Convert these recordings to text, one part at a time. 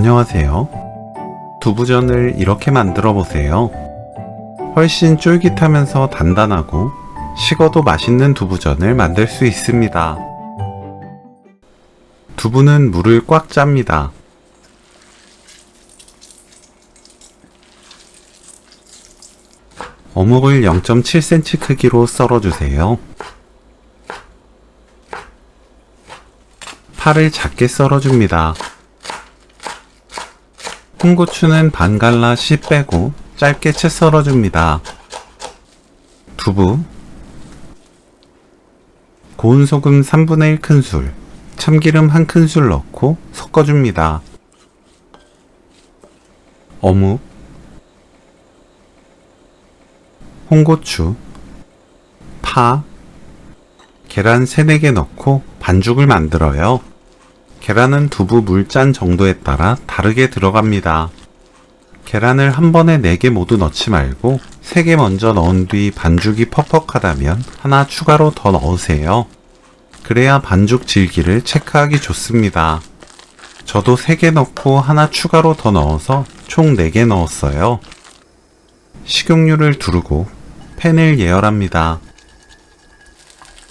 안녕하세요. 두부전을 이렇게 만들어 보세요. 훨씬 쫄깃하면서 단단하고 식어도 맛있는 두부전을 만들 수 있습니다. 두부는 물을 꽉 짭니다. 어묵을 0.7cm 크기로 썰어주세요. 파를 작게 썰어줍니다. 홍고추는 반 갈라 씨 빼고 짧게 채 썰어줍니다. 두부, 고운 소금 3분의 1 큰술, 참기름 1큰술 넣고 섞어줍니다. 어묵, 홍고추, 파, 계란 3-4개 넣고 반죽을 만들어요. 계란은 두부 물잔 정도에 따라 다르게 들어갑니다. 계란을 한 번에 4개 모두 넣지 말고 3개 먼저 넣은 뒤 반죽이 퍽퍽하다면 하나 추가로 더 넣으세요. 그래야 반죽 질기를 체크하기 좋습니다. 저도 3개 넣고 하나 추가로 더 넣어서 총 4개 넣었어요. 식용유를 두르고 팬을 예열합니다.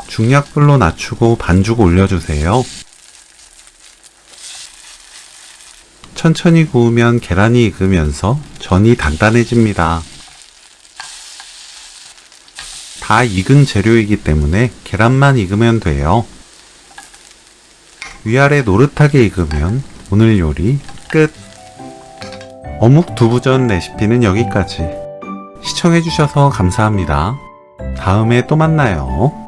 중약불로 낮추고 반죽 올려주세요. 천천히 구우면 계란이 익으면서 전이 단단해집니다. 다 익은 재료이기 때문에 계란만 익으면 돼요. 위아래 노릇하게 익으면 오늘 요리 끝! 어묵 두부전 레시피는 여기까지. 시청해주셔서 감사합니다. 다음에 또 만나요.